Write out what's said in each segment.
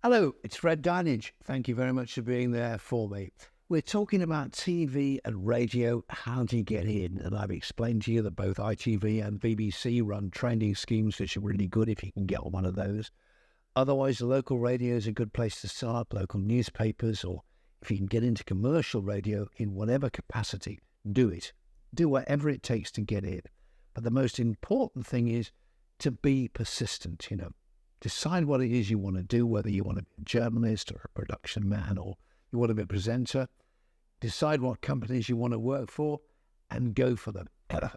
Hello, it's Fred Dinenage. Thank you very much for being there for me. We're talking about TV and radio. How do you get in? And I've explained to you that both ITV and BBC run training schemes, which are really good if you can get on one of those. Otherwise, the local radio is a good place to start, local newspapers, or if you can get into commercial radio in whatever capacity, do it. Do whatever it takes to get in. But the most important thing is to be persistent, Decide what it is you want to do, whether you want to be a journalist or a production man or you want to be a presenter. Decide what companies you want to work for and go for them.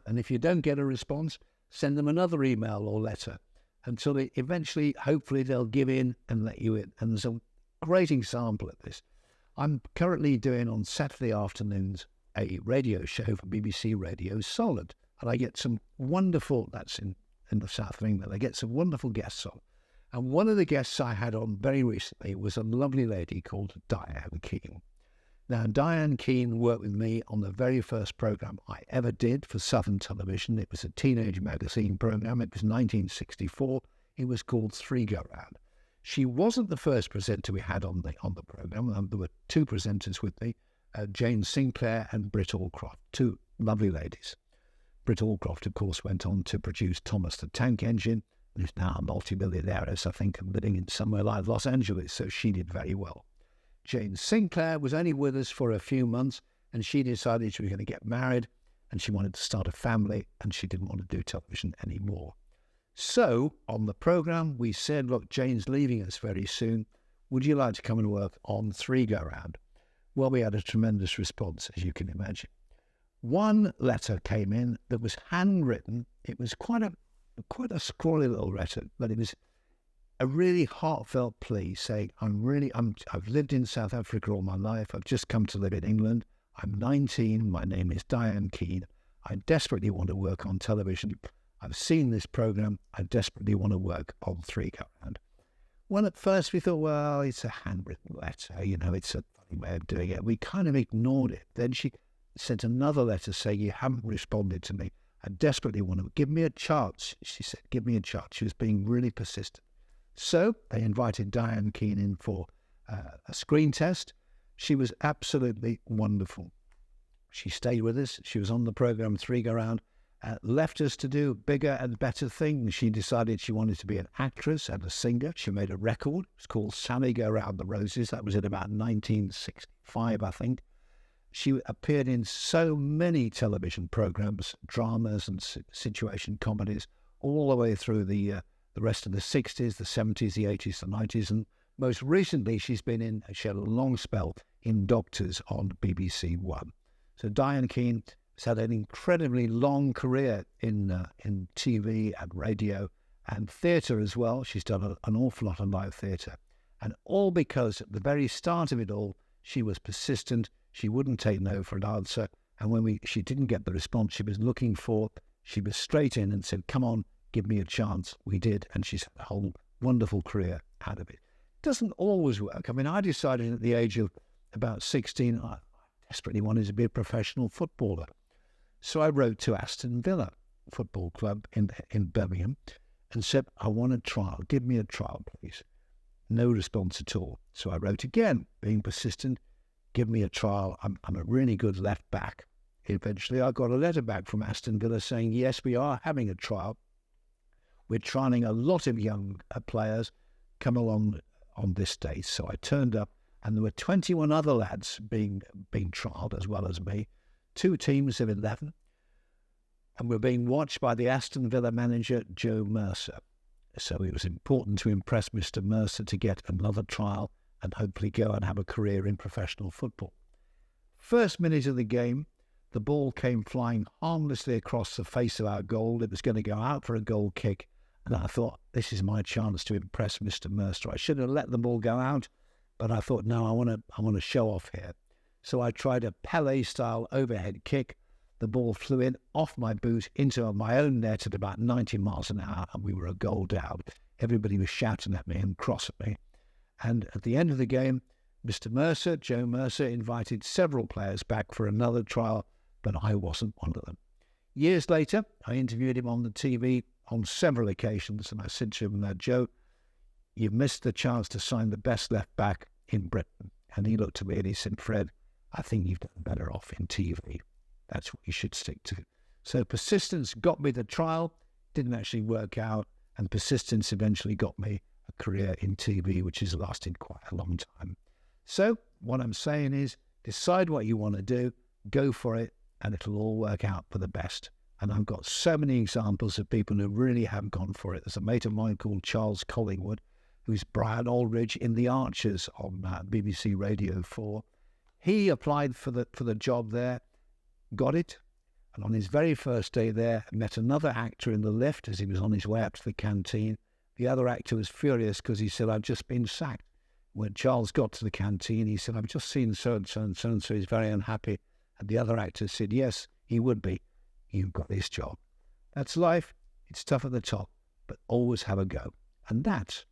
And if you don't get a response, send them another email or letter until eventually, hopefully, they'll give in and let you in. And there's a great example of this. I'm currently doing on Saturday afternoons a radio show for BBC Radio Solid. And I get some wonderful, that's in the south of England, I get some wonderful guests on. And one of the guests I had on very recently was a lovely lady called Diane Keane. Now, Diane Keane worked with me on the very first programme I ever did for Southern Television. It was a teenage magazine programme. It was 1964. It was called Three Go Round. She wasn't the first presenter we had on the programme. There were two presenters with me, Jane Sinclair and Britt Allcroft, two lovely ladies. Britt Allcroft, of course, went on to produce Thomas the Tank Engine, who's now a multi-millionaire, I think, living in somewhere like Los Angeles, so she did very well. Jane Sinclair was only with us for a few months, and she decided she was going to get married, and she wanted to start a family, and she didn't want to do television anymore. So, on the programme, we said, look, Jane's leaving us very soon. Would you like to come and work on Three Go Round? Well, we had a tremendous response, as you can imagine. One letter came in that was handwritten. It was quite a scrawly little letter, but it was a really heartfelt plea saying, I've lived in South Africa all my life. I've just come to live in England. I'm 19. My name is Diane Keane. I desperately want to work on television. I've seen this programme. I desperately want to work on Three Go Round. Well, at first we thought, well, it's a handwritten letter. It's a funny way of doing it. We kind of ignored it. Then she sent another letter saying, you haven't responded to me. I desperately want to give me a chance. She said, give me a chance. She was being really persistent. So they invited Diane Keane in for a screen test. She was absolutely wonderful. She stayed with us. She was on the programme Three Go Round, left us to do bigger and better things. She decided she wanted to be an actress and a singer. She made a record. It was called Sally Go Round the Roses. That was in about 1965, I think. She appeared in so many television programmes, dramas and situation comedies, all the way through the rest of the 60s, the 70s, the 80s, the 90s, and most recently she had a long spell in Doctors on BBC One. So Diane Keane has had an incredibly long career in TV and radio and theatre as well. She's done an awful lot of live theatre, and all because at the very start of it all, she was persistent. She wouldn't take no for an answer. And when she didn't get the response she was looking for, she was straight in and said, come on, give me a chance. We did. And she's had a whole wonderful career out of it. It doesn't always work. I mean, I decided at the age of about 16, I desperately wanted to be a professional footballer. So I wrote to Aston Villa Football Club in Birmingham and said, I want a trial. Give me a trial, please. No response at all. So I wrote again, being persistent. Give me a trial. I'm a really good left back. Eventually, I got a letter back from Aston Villa saying, yes, we are having a trial. We're trialling a lot of young players. Come along on this date. So I turned up, and there were 21 other lads being trialled as well as me. 2 teams of 11. And we're being watched by the Aston Villa manager, Joe Mercer. So it was important to impress Mr. Mercer to get another trial and hopefully go and have a career in professional football. First minute of the game, the ball came flying harmlessly across the face of our goal. It was going to go out for a goal kick. And I thought, this is my chance to impress Mr. Mercer. I should have let the ball go out, but I thought, no, I want to show off here. So I tried a Pelé-style overhead kick. The ball flew in off my boot into my own net at about 90 miles an hour, and we were a goal down. Everybody was shouting at me and cross at me. And at the end of the game, Mr. Mercer, Joe Mercer, invited several players back for another trial, but I wasn't one of them. Years later, I interviewed him on the TV on several occasions, and I said to him, Joe, you missed the chance to sign the best left back in Britain. And he looked at me and he said, Fred, I think you've done better off in TV. That's what you should stick to. So persistence got me the trial, didn't actually work out, and persistence eventually got me a career in TV, which has lasted quite a long time. So what I'm saying is, decide what you want to do, go for it, and it'll all work out for the best. And I've got so many examples of people who really have gone for it. There's a mate of mine called Charles Collingwood, who's Brian Aldridge in The Archers on BBC Radio 4. He applied for the job there, got it, and on his very first day there, met another actor in the lift as he was on his way up to the canteen. The other actor was furious because he said, I've just been sacked. When Charles got to the canteen, he said, I've just seen so-and-so and so-and-so. He's very unhappy. And the other actor said, yes, he would be. You've got this job. That's life. It's tough at the top, but always have a go. And that's